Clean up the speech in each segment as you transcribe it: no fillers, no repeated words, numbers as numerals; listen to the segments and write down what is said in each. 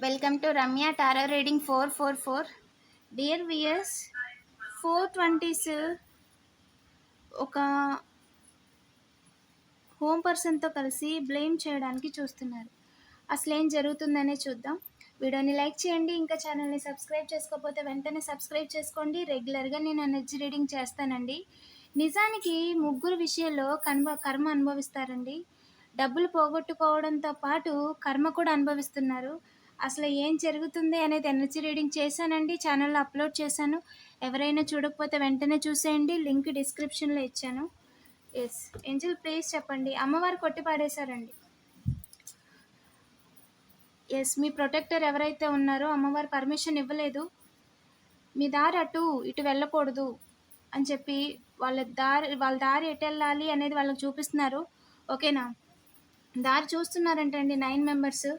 Welcome to Ramya Tarot Reading 444. Dear viewers, 420s ఒక home పర్సన్తో కలిసి బ్లేమ్ చేయడానికి చూస్తున్నారు. అసలు ఏం జరుగుతుందనే చూద్దాం. వీడియోని లైక్ చేయండి. ఇంకా ఛానల్ని సబ్స్క్రైబ్ చేసుకోకపోతే వెంటనే సబ్స్క్రైబ్ చేసుకోండి. రెగ్యులర్గా నేను ఎనర్జీ రీడింగ్ చేస్తానండి. నిజానికి ముగ్గురు విషయంలో కర్మ అనుభవిస్తారండి. డబ్బులు పోగొట్టుకోవడంతో పాటు కర్మ కూడా అనుభవిస్తున్నారు. అసలు ఏం జరుగుతుంది అనేది ఎనర్జీ రీడింగ్ చేశానండి. ఛానల్లో అప్లోడ్ చేశాను. ఎవరైనా చూడకపోతే వెంటనే చూసేయండి. లింక్ డిస్క్రిప్షన్లో ఇచ్చాను. ఎస్ ఏంజల్ ప్లీజ్ చెప్పండి. అమ్మవారు కొట్టి పాడేశారండి. ఎస్ మీ ప్రొటెక్టర్ ఎవరైతే ఉన్నారో అమ్మవారు పర్మిషన్ ఇవ్వలేదు. మీ దారి ఇటు వెళ్ళకూడదు అని చెప్పి వాళ్ళ దారి ఎటు వెళ్ళాలి అనేది వాళ్ళకి చూపిస్తున్నారు. ఓకేనా, దారి చూస్తున్నారంటే అండి 9 మెంబర్స్.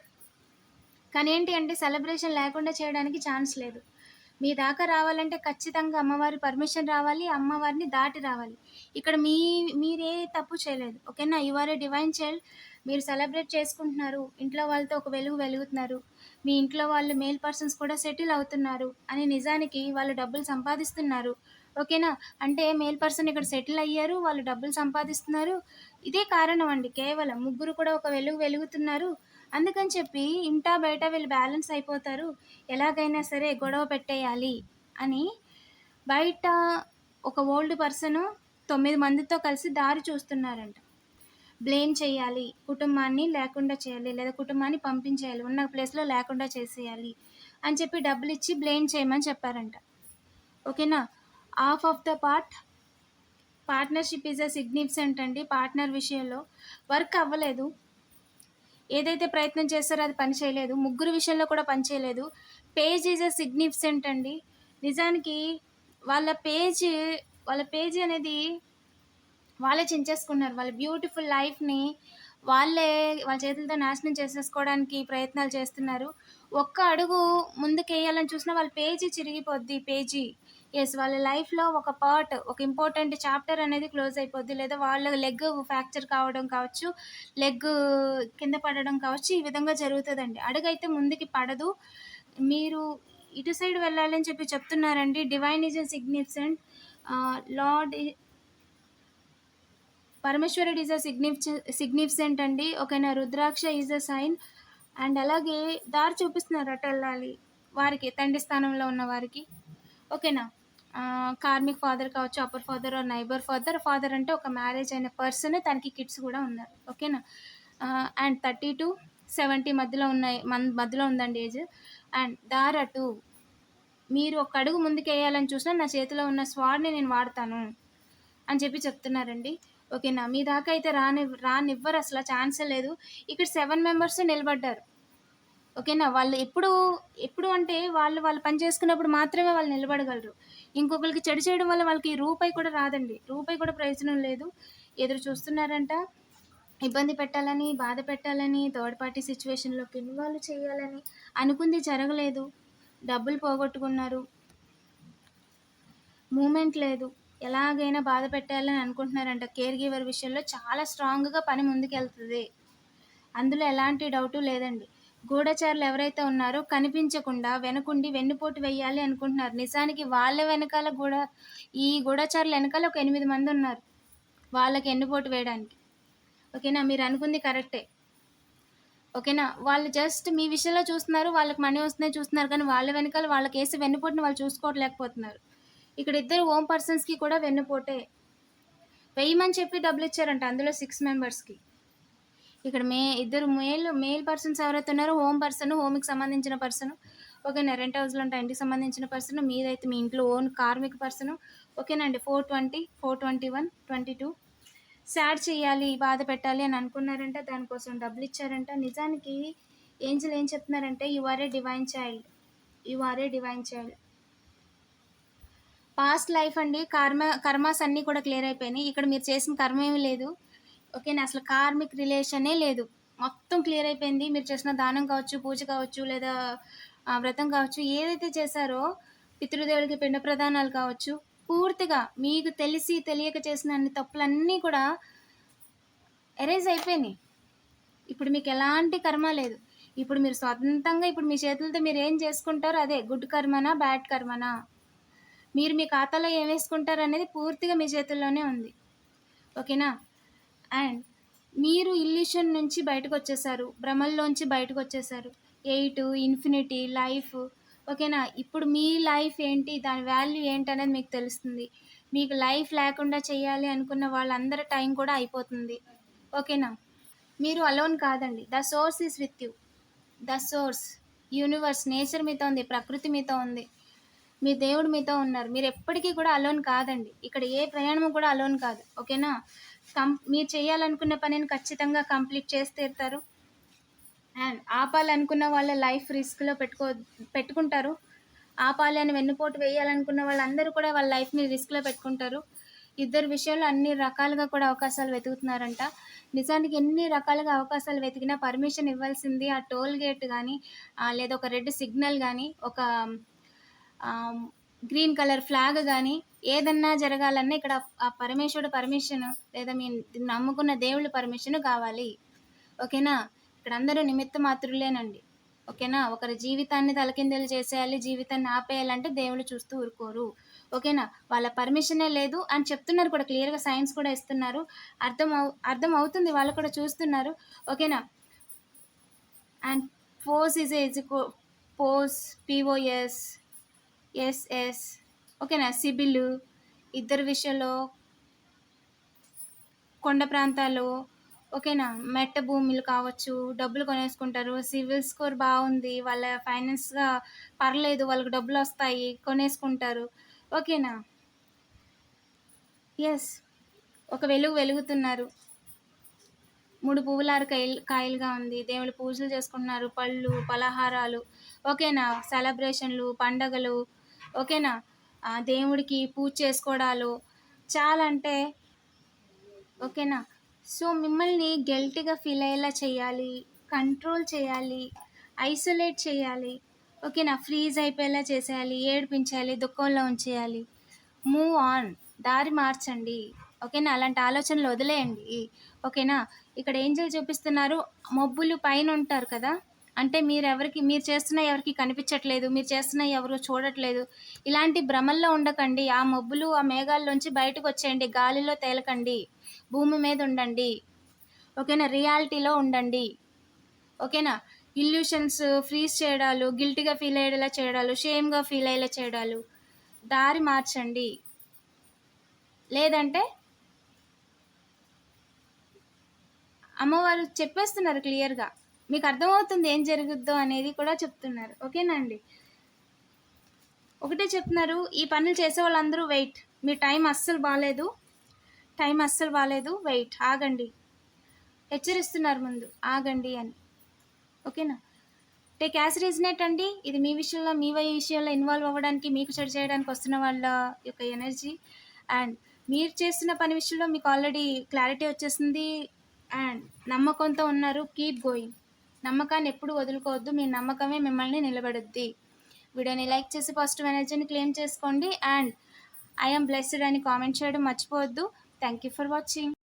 కానీ ఏంటి అంటే సెలబ్రేషన్ లేకుండా చేయడానికి ఛాన్స్ లేదు. మీ దాకా రావాలంటే ఖచ్చితంగా అమ్మవారి పర్మిషన్ రావాలి, అమ్మవారిని దాటి రావాలి. ఇక్కడ మీరే తప్పు చేయలేదు. ఓకేనా, you are a divine child. మీరు సెలబ్రేట్ చేసుకుంటున్నారు, ఇంట్లో వాళ్ళతో ఒక వెలుగుతున్నారు. మీ ఇంట్లో వాళ్ళు మేల్ పర్సన్స్ కూడా సెటిల్ అవుతున్నారు అని నిజానికి వాళ్ళు డబ్బులు సంపాదిస్తున్నారు. ఓకేనా, అంటే మేల్ పర్సన్ ఇక్కడ సెటిల్ అయ్యారు, వాళ్ళు డబ్బులు సంపాదిస్తున్నారు. ఇదే కారణం అండి. కేవలం ముగ్గురు కూడా ఒక వెలుగుతున్నారు. అందుకని చెప్పి ఇంటా బయట వీళ్ళు బ్యాలెన్స్ అయిపోతారు, ఎలాగైనా సరే గొడవ పెట్టేయాలి అని బయట ఒక ఓల్డ్ పర్సన్ 9 మందితో కలిసి దారి చూస్తున్నారంట. బ్లేమ్ చేయాలి, కుటుంబాన్ని లేకుండా చేయాలి, లేదా కుటుంబాన్ని పంపించేయాలి, ఉన్న ప్లేస్లో లేకుండా చేసేయాలి అని చెప్పి డబ్బులు ఇచ్చి బ్లేమ్ చేయమని చెప్పారంట. ఓకేనా, half of the partnership is a significant అండి. పార్ట్నర్ విషయంలో వర్క్ అవ్వలేదు. ఏదైతే ప్రయత్నం చేస్తారో అది పని చేయలేదు. ముగ్గురు విషయంలో కూడా పని చేయలేదు. పేజ్ ఈజ్ అ సిగ్నిఫికెంట్ అండి. నిజానికి వాళ్ళ పేజ్ అనేది వాళ్ళే చించేసుకున్నారు. వాళ్ళ బ్యూటిఫుల్ లైఫ్ని వాళ్ళ చేతులతో నాశనం చేసేసుకోవడానికి ప్రయత్నాలు చేస్తున్నారు. ఒక్క అడుగు ముందుకు వేయాలని చూసినా వాళ్ళ పేజీ చిరిగిపోద్ది. ఎస్, వాళ్ళ లైఫ్లో ఒక పార్ట్, ఒక ఇంపార్టెంట్ చాప్టర్ అనేది క్లోజ్ అయిపోద్ది. లేదా వాళ్ళ లెగ్ ఫ్రాక్చర్ కావడం కావచ్చు, లెగ్ కింద పడడం కావచ్చు, ఈ విధంగా జరుగుతుందండి. అడుగైతే ముందుకి పడదు. మీరు ఇటు సైడ్ వెళ్ళాలని చెప్పి చెప్తున్నారండి. Divine is significant. లార్డ్ పరమేశ్వరుడు ఈజ్ అ సిగ్నిఫికెంట్ అండి. ఓకేనా, రుద్రాక్ష ఈజ్ అ సైన్. అండ్ అలాగే దారి చూపిస్తున్నారు అటు వెళ్ళాలి వారికి, తండ్రి స్థానంలో ఉన్న వారికి. ఓకేనా, కార్మిక్ ఫాదర్ కావచ్చు, upper father or neighbour father అంటే ఒక మ్యారేజ్ అయిన పర్సన్, తనకి కిడ్స్ కూడా ఉన్నారు. ఓకేనా, అండ్ 30 to 70 మధ్యలో ఉందండి ఏజ్. అండ్ దారటు మీరు ఒక అడుగు ముందుకు వేయాలని చూసినా నా చేతిలో ఉన్న స్వాడ్ని నేను వాడతాను అని చెప్పి చెప్తున్నారండి. ఓకేనా, మీ దాకా అయితే రానివ్వరు, అసలు ఛాన్సే లేదు. ఇక్కడ 7 మెంబర్స్ నిలబడ్డారు. ఓకేనా, వాళ్ళు ఎప్పుడు అంటే వాళ్ళు పని చేసుకున్నప్పుడు మాత్రమే వాళ్ళు నిలబడగలరు. ఇంకొకరికి చెడు చేయడం వల్ల వాళ్ళకి రూపాయి కూడా రాదండి. రూపాయి కూడా ప్రయోజనం లేదు. ఎదురు చూస్తున్నారంట, ఇబ్బంది పెట్టాలని, బాధ పెట్టాలని, థర్డ్ పార్టీ సిచ్యువేషన్లోకి ఇన్వాల్వ్ చేయాలని అనుకుంది జరగలేదు. డబ్బులు పోగొట్టుకున్నారు, మూమెంట్ లేదు, ఎలాగైనా బాధ పెట్టాలని అనుకుంటున్నారంట. కేర్ గివర్ విషయంలో చాలా స్ట్రాంగ్గా పని ముందుకెళ్తుంది, అందులో ఎలాంటి డౌటు లేదండి. గూఢచారులు ఎవరైతే ఉన్నారో కనిపించకుండా వెనకుండి వెన్నుపోటు వేయాలి అనుకుంటున్నారు. నిజానికి వాళ్ళ వెనకాల ఈ గూఢచారుల వెనకాల ఒక 8 మంది ఉన్నారు వాళ్ళకి వెన్నుపోటు వేయడానికి. ఓకేనా, మీరు అనుకుంది కరెక్టే. ఓకేనా, వాళ్ళు జస్ట్ మీ విషయంలో చూస్తున్నారు, వాళ్ళకి మనీ వస్తున్నాయి చూస్తున్నారు, కానీ వాళ్ళ వెనకాల వాళ్ళకి వేసి వెన్నుపోటుని వాళ్ళు చూసుకోవట్లేకపోతున్నారు. ఇక్కడ ఇద్దరు హోమ్ పర్సన్స్కి కూడా వెన్నుపోటే వేయమని చెప్పి డబ్బులు ఇచ్చారంట, అందులో 6 మెంబర్స్కి. ఇక్కడ ఇద్దరు మేల్ పర్సన్స్ ఎవరైతే ఉన్నారో హోమ్కి సంబంధించిన పర్సన్. ఓకేనా, రెంట్ హౌస్లో ఉంటాయి, ఇంటికి సంబంధించిన పర్సన్. మీదైతే మీ ఇంట్లో ఓన్ కార్మిక పర్సన్. ఓకేనండి, 420, 421, 22 సాడ్ చేయాలి, బాధ పెట్టాలి అని అనుకున్నారంట. దానికోసం డబ్బులు ఇచ్చారంట. నిజానికి ఏంజల్ ఏం చెప్తున్నారంటే you are a divine child. Past life అండి, కర్మాస్ అన్నీ కూడా క్లియర్ అయిపోయినాయి. ఇక్కడ మీరు చేసిన కర్మ ఏమీ లేదు. ఓకేనా, అసలు కార్మిక్ రిలేషనే లేదు, మొత్తం క్లియర్ అయిపోయింది. మీరు చేసిన దానం కావచ్చు, పూజ కావచ్చు, లేదా వ్రతం కావచ్చు, ఏదైతే చేశారో పితృదేవుడికి పిండ ప్రదానాలు కావచ్చు, పూర్తిగా మీకు తెలిసి తెలియక చేసిన అన్ని తప్పులన్నీ కూడా ఎరేజ్ అయిపోయినాయి. ఇప్పుడు మీకు ఎలాంటి కర్మ లేదు. ఇప్పుడు మీరు స్వతంతంగా ఇప్పుడు మీ చేతులతో మీరేం చేసుకుంటారో అదే గుడ్ కర్మనా, బ్యాడ్ కర్మనా? మీరు మీ ఖాతాలో ఏమేసుకుంటారనేది పూర్తిగా మీ చేతుల్లోనే ఉంది. ఓకేనా? అండ్ మీరు ఇల్యూషన్ నుంచి బయటకొచ్చేసారు. భ్రమల్లోంచి బయటకొచ్చేసారు. 8, ఇన్ఫినిటీ, లైఫ్. ఓకేనా? ఇప్పుడు మీ లైఫ్ ఏంటి? దాని వాల్యూ ఏంటనేది మీకు తెలుస్తుంది. మీకు లైఫ్ లేకుండా చేయాలి అనుకున్న వాళ్ళందరి టైం కూడా అయిపోతుంది. ఓకేనా? మీరు అలోన్ కాదండి. The source is with you. The source, universe, nature మీతో ఉంది. ప్రకృతి మీతో ఉంది. మీ దేవుడు మీతో ఉన్నారు. మీరు ఎప్పటికీ కూడా అలోన్ కాదండి. ఇక్కడ ఏ ప్రయాణము కూడా అలోన్ కాదు. ఓకేనా? మీరు చేయాలనుకున్న పనిని ఖచ్చితంగా కంప్లీట్ చేసి తీరుతారు. అండ్ ఆపాలనుకున్న వాళ్ళ లైఫ్ రిస్క్లో పెట్టుకుంటారు. ఆపాలి అని వెన్నుపోటు వేయాలనుకున్న వాళ్ళందరూ కూడా వాళ్ళ లైఫ్ని రిస్క్లో పెట్టుకుంటారు. ఇద్దరు విషయంలో అన్ని రకాలుగా కూడా అవకాశాలు వెతుకుతున్నారంట. నిజానికి ఎన్ని రకాలుగా అవకాశాలు వెతికినా పర్మిషన్ ఇవ్వాల్సింది ఆ టోల్ గేట్ కానీ, లేదా ఒక రెడ్ సిగ్నల్ కానీ, ఒక గ్రీన్ కలర్ ఫ్లాగ్ కానీ, ఏదన్నా జరగాలన్నా ఇక్కడ ఆ పరమేశ్వరుడు పర్మిషన్ లేదా మీ నమ్ముకున్న దేవుళ్ళ పర్మిషన్ కావాలి. ఓకేనా? ఇక్కడ అందరూ నిమిత్త మాత్రులేనండి. ఓకేనా? ఒకరి జీవితాన్ని తలకిందులు చేసేయాలి, జీవితాన్ని ఆపేయాలంటే దేవుళ్ళు చూస్తూ ఊరుకోరు. ఓకేనా? వాళ్ళ పర్మిషనే లేదు అని చెప్తున్నారు కూడా, క్లియర్గా సైన్స్ కూడా ఇస్తున్నారు. అర్థం అవుతుంది, వాళ్ళు కూడా చూస్తున్నారు. ఓకేనా? And POS is POS, POS, SS. ఓకేనా? సిబిల్, ఇద్దరు విషయంలో, కొండ ప్రాంతాలు, ఓకేనా? మెట్ట భూములు కావచ్చు, డబ్బులు కొనేసుకుంటారు. సివిల్ స్కోర్ బాగుంది, వాళ్ళ ఫైనాన్స్గా పర్లేదు, వాళ్ళకి డబ్బులు వస్తాయి, కొనేసుకుంటారు. ఓకేనా? ఎస్, ఒక వెలుగుతున్నారు. 3 పువ్వుల 6 కాయలుగా ఉంది. దేవుళ్ళు పూజలు చేసుకుంటున్నారు. పళ్ళు, పలహారాలు. ఓకేనా? సెలబ్రేషన్లు, పండగలు. ఓకేనా? దేవుడికి పూజ చేసుకోవడాలు చాలా అంటే ఓకేనా? సో మిమ్మల్ని గిల్టీగా ఫీల్ అయ్యేలా చేయాలి, కంట్రోల్ చేయాలి, ఐసోలేట్ చేయాలి. ఓకేనా? ఫ్రీజ్ అయిపోయేలా చేసేయాలి, ఏడిపించాలి, దుఃఖంలో ఉంచేయాలి. మూవ్ ఆన్, దారి మార్చండి. ఓకేనా? అలాంటి ఆలోచనలు వదిలేయండి. ఓకేనా? ఇక్కడ ఏంజల్ చూపిస్తున్నారు, మబ్బులు పైన ఉంటారు కదా, అంటే మీరు చేస్తున్న ఎవరికి కనిపించట్లేదు, మీరు చేస్తున్న ఎవరు చూడట్లేదు, ఇలాంటి భ్రమల్లో ఉండకండి. ఆ మబ్బులు, ఆ మేఘాల్లోంచి బయటకు వచ్చేయండి. గాలిలో తేలకండి, భూమి మీద ఉండండి. ఓకేనా? రియాలిటీలో ఉండండి. ఓకేనా? ఇల్యూషన్స్ ఫ్రీజ్ చేయడాలు, గిల్టీగా ఫీల్ అయ్యేలా చేయడాలు, షేమ్గా ఫీల్ అయ్యేలా చేయడాలు, దారి మార్చండి. లేదంటే అమ్మవారు చెప్పేస్తున్నారు క్లియర్గా, మీకు అర్థమవుతుంది ఏం జరుగుద్దో అనేది కూడా చెప్తున్నారు. ఓకేనా అండి? ఒకటే చెప్తున్నారు, ఈ పనులు చేసే వాళ్ళందరూ వెయిట్, మీ టైం అస్సలు బాగాలేదు, వెయిట్, ఆగండి. హెచ్చరిస్తున్నారు ముందు, ఆగండి అని. ఓకేనా? టేక్ యాజ్ రీజనేట్ అండి. ఇది మీ విషయంలో ఇన్వాల్వ్ అవ్వడానికి, మీకు చెడు చేయడానికి వస్తున్న వాళ్ళ యొక్క ఎనర్జీ. అండ్ మీరు చేస్తున్న పని విషయంలో మీకు ఆల్రెడీ క్లారిటీ వచ్చేసింది అండ్ నమ్మకంతో ఉన్నారు. Keep going. నమ్మకాన్ని ఎప్పుడు వదులుకోవద్దు, మీ నమ్మకమే మిమ్మల్ని నిలబడుద్ది. వీడియోని లైక్ చేసి పాజిటివ్ ఎనర్జీని క్లెయిమ్ చేసుకోండి అండ్ ఐఎమ్ బ్లెస్డ్ అని కామెంట్ చేయడం మర్చిపోవద్దు. Thank you for watching.